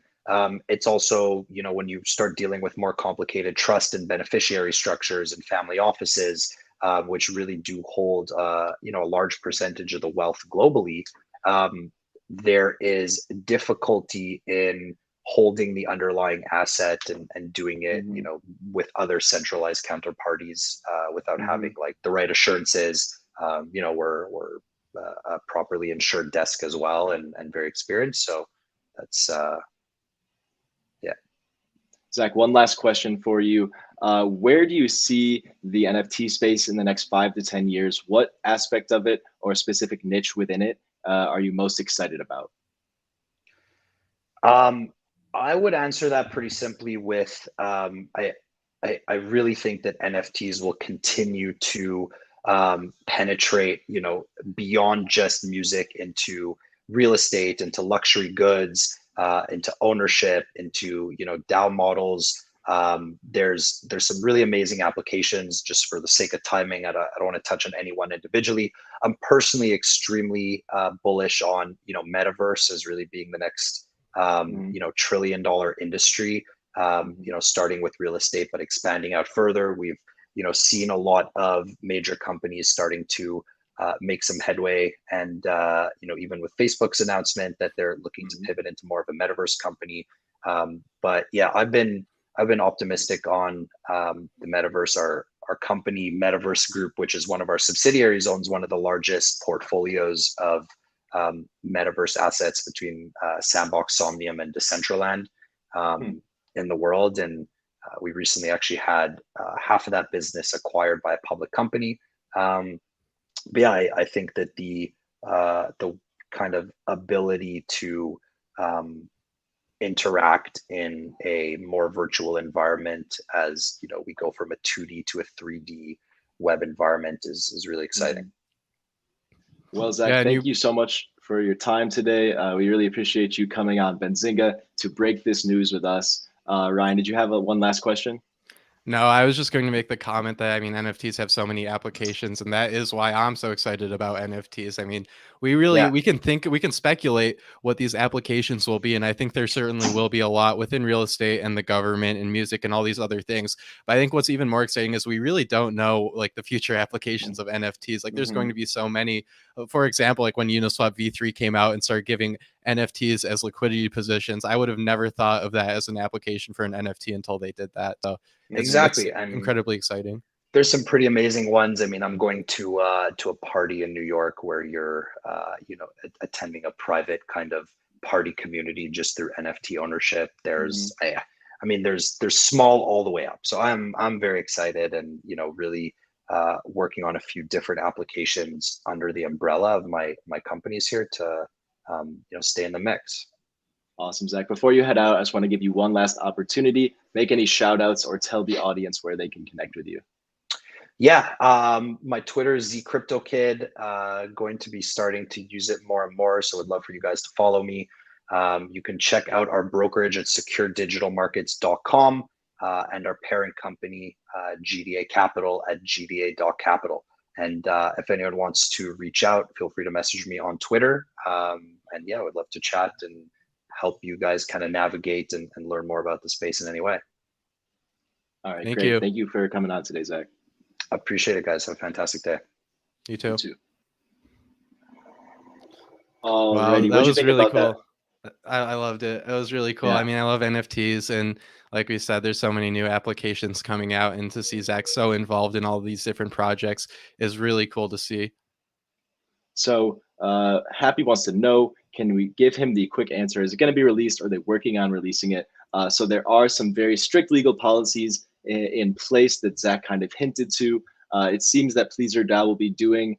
It's also, you know, when you start dealing with more complicated trust and beneficiary structures and family offices, which really do hold, you know, a large percentage of the wealth globally, there is difficulty in holding the underlying asset and doing it, you know, with other centralized counterparties without having like the right assurances. You know, we're a properly insured desk as well, and very experienced. So that's yeah.
Zach, one last question for you. Where do you see the NFT space in the next 5 to 10 years? What aspect of it or a specific niche within it are you most excited about?
I would answer that pretty simply with I really think that NFTs will continue to penetrate, you know, beyond just music into real estate, into luxury goods, into ownership, into, you know, DAO models. There's some really amazing applications. Just for the sake of timing, I don't want to touch on any one individually. I'm personally extremely bullish on, you know, metaverse as really being the next you know, trillion-dollar industry. You know, starting with real estate, but expanding out further. We've, you know, seen a lot of major companies starting to make some headway, and you know, even with Facebook's announcement that they're looking to pivot into more of a metaverse company. But yeah, I've been optimistic on the metaverse. Our company, Metaverse Group, which is one of our subsidiaries, owns one of the largest portfolios of metaverse assets between Sandbox, Somnium, and Decentraland in the world. And we recently actually had half of that business acquired by a public company. But yeah, I think that the kind of ability to interact in a more virtual environment, as you know, we go from a 2D to a 3D web environment, is really exciting.
Well, Zach, thank you so much for your time today. We really appreciate you coming on Benzinga to break this news with us. Ryan, did you have one last question?
No, I was just going to make the comment that, I mean, NFTs have so many applications, and that is why I'm so excited about NFTs. I mean, we can speculate what these applications will be, and I think there certainly will be a lot within real estate and the government and music and all these other things. But I think what's even more exciting is we really don't know like the future applications of NFTs. Like, there's going to be so many. For example, like when Uniswap V3 came out and started giving NFTs as liquidity positions, I would have never thought of that as an application for an NFT until they did that. So
exactly,
it's incredibly exciting.
There's some pretty amazing ones. I mean, I'm going to a party in New York where you're you know, attending a private kind of party community just through NFT ownership. There's I mean, there's small all the way up. So I'm very excited, and you know, really working on a few different applications under the umbrella of my companies here to you know, stay in the mix.
Awesome, Zach. Before you head out, I just want to give you one last opportunity. Make any shout outs or tell the audience where they can connect with you.
Yeah, my Twitter is ZCryptoKid. Going to be starting to use it more and more, so would love for you guys to follow me. You can check out our brokerage at securedigitalmarkets.com and our parent company, GDA Capital, at gda.capital. And if anyone wants to reach out, feel free to message me on Twitter. And yeah, I would love to chat and help you guys kind of navigate and learn more about the space in any way.
All right, great. Thank you for coming on today, Zach.
I appreciate it, guys. Have a fantastic day.
You too.
You too.
Wow, that was really cool. I loved it. It was really cool.
Yeah.
I mean, I love NFTs, and like we said, there's so many new applications coming out, and to see Zach so involved in all these different projects is really cool to see.
So Happy wants to know, can we give him the quick answer? Is it going to be released, or are they working on releasing it? So there are some very strict legal policies in place that Zach kind of hinted to. It seems that PleasrDAO will be doing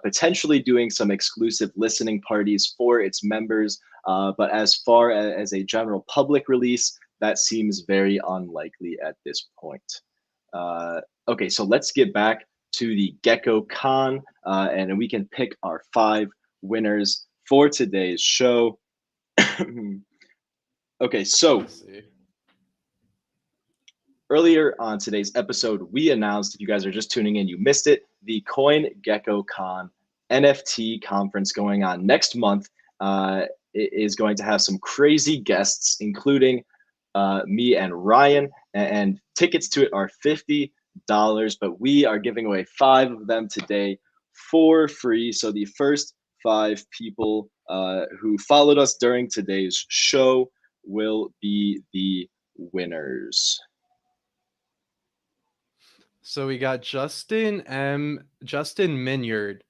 potentially doing some exclusive listening parties for its members. But as far as a general public release, that seems very unlikely at this point. Okay, so let's get back to the Gekko Con, and we can pick our 5 winners for today's show. Okay, so earlier on today's episode, we announced, if you guys are just tuning in, you missed it, the CoinGeckoCon NFT conference going on next month. is going to have some crazy guests, including me and Ryan, and tickets to it are $50, but we are giving away 5 of them today for free. So the first 5 people who followed us during today's show will be the winners.
So we got Justin Minyard.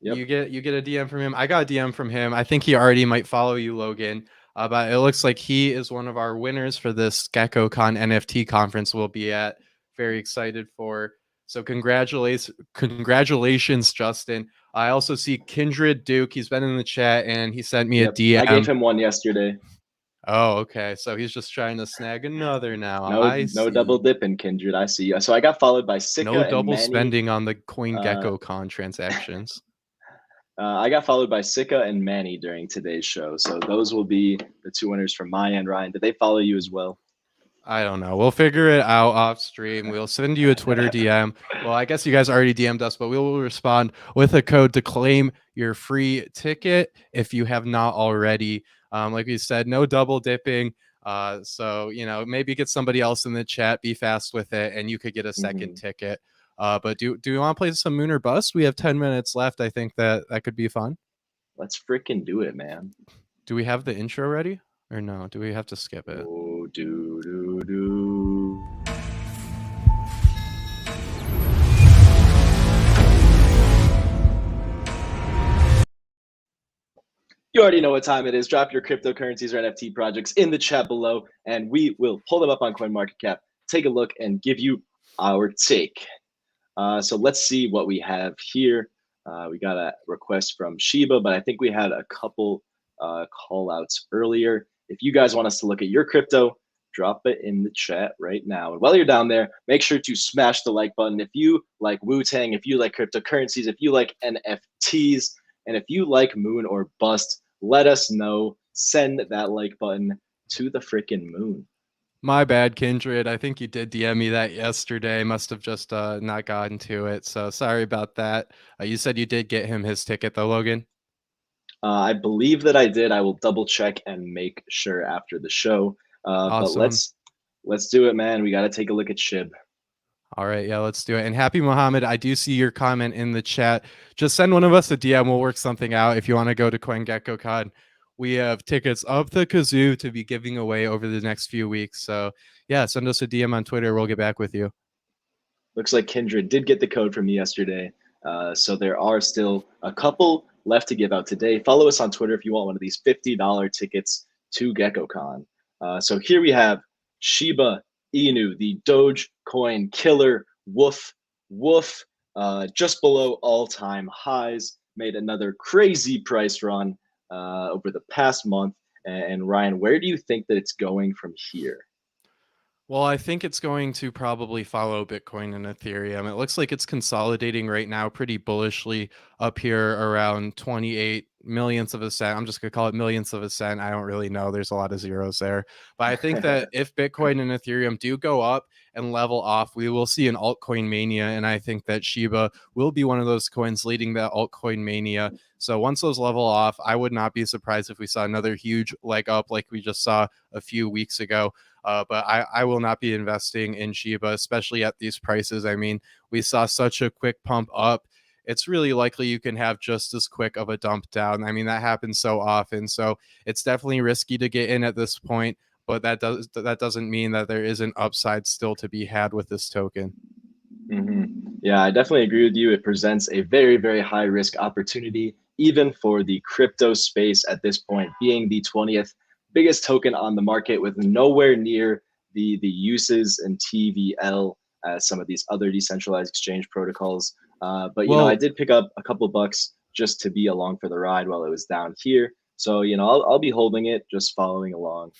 Yep.
You get a DM from him. I got a DM from him. I think he already might follow you, Logan. But it looks like he is one of our winners for this Gekko Con NFT conference we'll be at. Very excited for. So congratulations, Justin. I also see Kindred Duke. He's been in the chat and he sent me a DM.
I gave him one yesterday.
Oh, okay. So he's just trying to snag another now.
No double dipping, Kindred. I see. So I got followed by Sika
no double
and Manny.
spending on the CoinGeckoCon transactions.
I got followed by Sika and Manny during today's show. So those will be the 2 winners from my end. Ryan, did they follow you as well?
I don't know. We'll figure it out off stream. We'll send you a Twitter DM. Well, I guess you guys already DM'd us, but we will respond with a code to claim your free ticket if you have not already. Like we said, no double dipping. So, maybe get somebody else in the chat, be fast with it, and you could get a second ticket. But do you want to play some Moon or Bust? We have 10 minutes left. I think that could be fun.
Let's freaking do it, man.
Do we have the intro ready or no? Do we have to skip it?
Oh, do. You already know what time it is. Drop your cryptocurrencies or NFT projects in the chat below, and we will pull them up on CoinMarketCap, take a look, and give you our take. So let's see what we have here. We got a request from Shiba, but I think we had a couple call outs earlier. If you guys want us to look at your crypto, drop it in the chat right now. And while you're down there, make sure to smash the like button. If you like Wu-Tang, if you like cryptocurrencies, if you like NFTs, and if you like Moon or Bust, let us know. Send that like button to the freaking moon.
My bad, Kindred. I think you did DM me that yesterday. Must have just not gotten to it. So sorry about that. You said you did get him his ticket though, Logan?
I believe that I did. I will double check and make sure after the show.
Awesome.
But let's do it, man. We got to take a look at SHIB.
All right, yeah, let's do it. And Happy Muhammad, I do see your comment in the chat. Just send one of us a DM. We'll work something out. If you want to go to CoinGeckoCon, we have tickets up the kazoo to be giving away over the next few weeks. So yeah, send us a DM on Twitter. We'll get back with you.
Looks like Kindred did get the code from me yesterday. So there are still a couple left to give out today. Follow us on Twitter if you want one of these $50 tickets to GeckoCon. So here we have Shiba Inu, the Dogecoin killer. Woof, just below all-time highs. Made another crazy price run over the past month. And Ryan, where do you think that it's going from here?
Well, I think it's going to probably follow Bitcoin and Ethereum. It looks like it's consolidating right now pretty bullishly up here around 28 millionths of a cent. I'm just going to call it millionths of a cent. I don't really know. There's a lot of zeros there. But I think that if Bitcoin and Ethereum do go up and level off, we will see an altcoin mania. And I think that Shiba will be one of those coins leading the altcoin mania. So once those level off, I would not be surprised if we saw another huge leg up like we just saw a few weeks ago. But I will not be investing in Shiba, especially at these prices. I mean, we saw such a quick pump up. It's really likely you can have just as quick of a dump down. I mean, that happens so often. So it's definitely risky to get in at this point, but that doesn't mean that there isn't upside still to be had with this token.
Yeah, I definitely agree with you. It presents a very, very high risk opportunity, even for the crypto space at this point, being the 20th biggest token on the market with nowhere near the uses and TVL as some of these other decentralized exchange protocols. But you know, I did pick up a couple bucks just to be along for the ride while it was down here. So you know, I'll be holding it, just following along.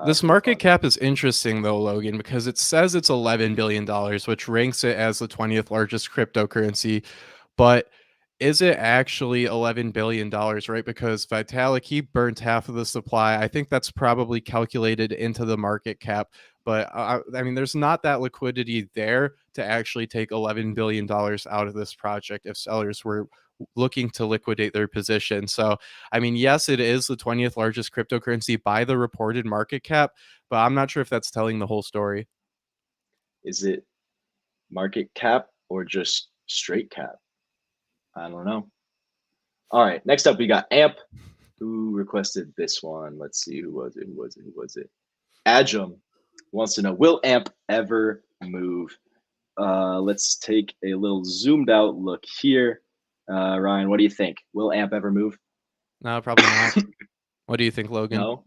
This market cap is interesting though, Logan, because it says it's $11 billion, which ranks it as the 20th largest cryptocurrency. But is it actually $11 billion, right? Because Vitalik, he burnt half of the supply. I think that's probably calculated into the market cap. But I mean, there's not that liquidity there to actually take $11 billion out of this project if sellers were looking to liquidate their position. So, I mean, yes, it is the 20th largest cryptocurrency by the reported market cap, but I'm not sure if that's telling the whole story.
Is it market cap or just straight cap? I don't know. All right, next up we got AMP. Who requested this one? Let's see, who was it? Ajum wants to know, will AMP ever move? Let's take a little zoomed out look here. Ryan, what do you think? Will AMP ever move?
No, probably not. What do you think, Logan?
No,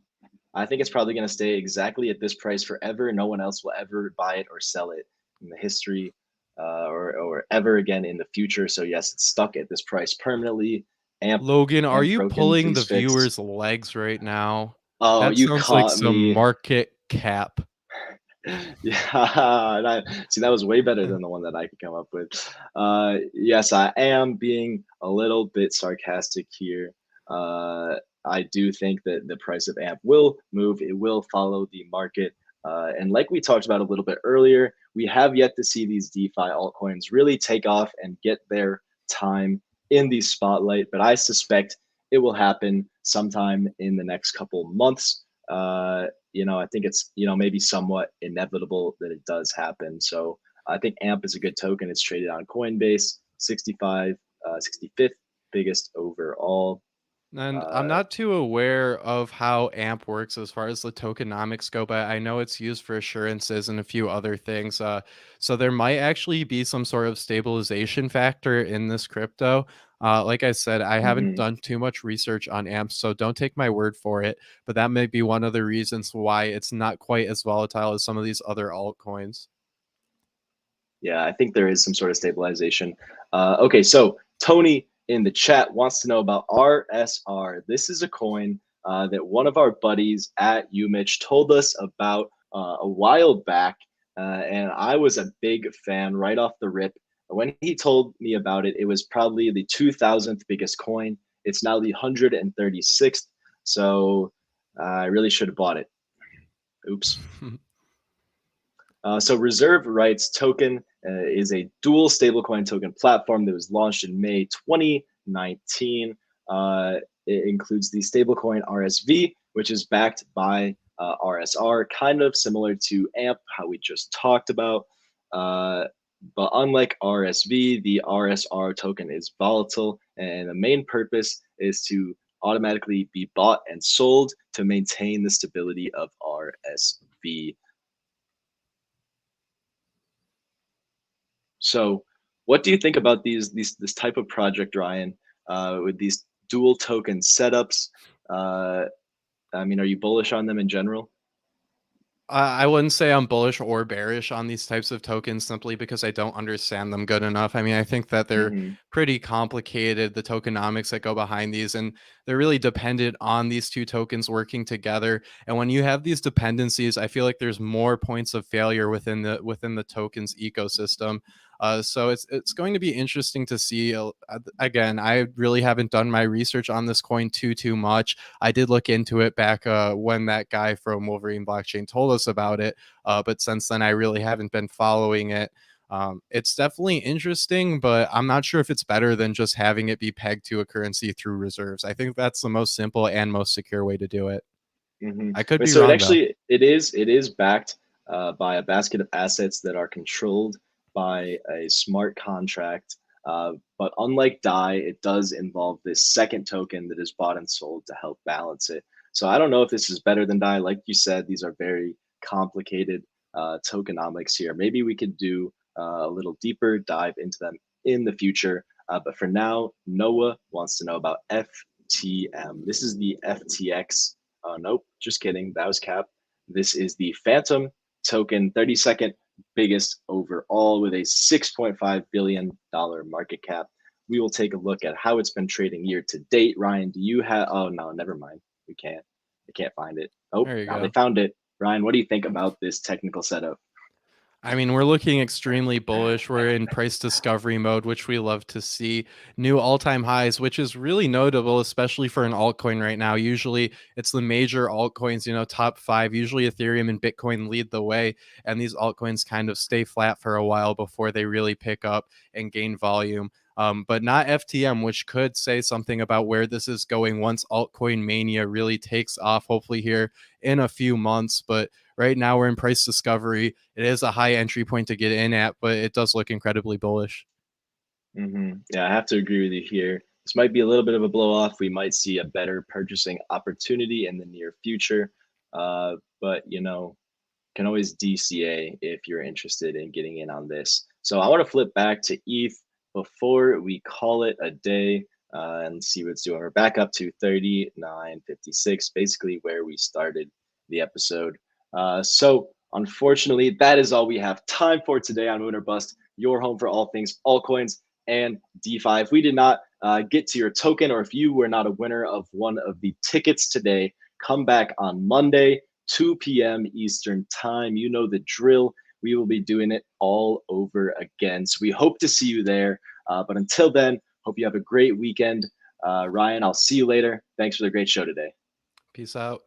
I think it's probably going to stay exactly at this price forever. No one else will ever buy it or sell it in the history or ever again in the future. So yes, it's stuck at this price permanently.
Logan, are
AMP
you
broken,
pulling the
please fix.
viewers' legs right now?
Oh,
That
you
sounds like
caught
some
me.
market cap.
Yeah, see, that was way better than the one that I could come up with. Yes, I am being a little bit sarcastic here. I do think that the price of AMP will move. It will follow the market. And like we talked about a little bit earlier, we have yet to see these DeFi altcoins really take off and get their time in the spotlight. But I suspect it will happen sometime in the next couple months. I think it's, maybe somewhat inevitable that it does happen. So I think AMP is a good token. It's traded on Coinbase, 65th biggest overall.
And I'm not too aware of how AMP works as far as the tokenomics go, but I know it's used for assurances and a few other things. So there might actually be some sort of stabilization factor in this crypto. Like I said, I haven't done too much research on AMP, so don't take my word for it. But that may be one of the reasons why it's not quite as volatile as some of these other altcoins.
Yeah, I think there is some sort of stabilization. Okay, so Tony in the chat wants to know about RSR. This is a coin that one of our buddies at UMich told us about a while back, and I was a big fan right off the rip. When he told me about it, it was probably the 2000th biggest coin. It's now the 136th, so I really should have bought it. Oops. So Reserve Rights Token is a dual stablecoin token platform that was launched in May 2019. It includes the stablecoin RSV, which is backed by RSR, kind of similar to AMP, how we just talked about. But unlike RSV, the RSR token is volatile, and the main purpose is to automatically be bought and sold to maintain the stability of RSV. So what do you think about this type of project, Ryan, with these dual token setups? I mean, are you bullish on them in general?
I wouldn't say I'm bullish or bearish on these types of tokens simply because I don't understand them good enough. I mean, I think that they're pretty complicated, the tokenomics that go behind these, and they're really dependent on these two tokens working together. And when you have these dependencies, I feel like there's more points of failure within the tokens ecosystem. So it's going to be interesting to see. Again, I really haven't done my research on this coin too much. I did look into it back when that guy from Wolverine blockchain told us about it, but since then I really haven't been following it. It's definitely interesting, but I'm not sure if it's better than just having it be pegged to a currency through reserves. I think that's the most simple and most secure way to do it. I could be
So
wrong,
it is backed by a basket of assets that are controlled by a smart contract. But unlike DAI, it does involve this second token that is bought and sold to help balance it. So I don't know if this is better than DAI. Like you said, these are very complicated tokenomics here. Maybe we could do a little deeper dive into them in the future. But for now, Noah wants to know about FTM. This is the FTX. Nope, just kidding. That was cap. This is the Phantom token, 32nd biggest overall with a $6.5 billion market cap. We will take a look at how it's been trading year to date. Ryan, do you have, oh no, never mind. We can't, I can't find it. Oh, now they found it. Ryan, what do you think about this technical setup?
I mean, we're looking extremely bullish. We're in price discovery mode, which we love to see. New all-time highs, which is really notable, especially for an altcoin right now. Usually it's the major altcoins, top 5. Usually Ethereum and Bitcoin lead the way, and these altcoins kind of stay flat for a while before they really pick up and gain volume. but not FTM, which could say something about where this is going once altcoin mania really takes off, hopefully here in a few months. But right now we're in price discovery. It is a high entry point to get in at, but it does look incredibly bullish.
Yeah, I have to agree with you here. This might be a little bit of a blow off. We might see a better purchasing opportunity in the near future. But you know, can always DCA if you're interested in getting in on this. So I want to flip back to ETH before we call it a day and see what it's doing. We're back up to 39.56, basically where we started the episode. So unfortunately, that is all we have time for today on Win or Bust, your home for all things altcoins and DeFi. If we did not get to your token, or if you were not a winner of one of the tickets today, come back on Monday, 2 p.m. Eastern time. You know the drill. We will be doing it all over again. So we hope to see you there. But until then, hope you have a great weekend. Ryan, I'll see you later. Thanks for the great show today.
Peace out.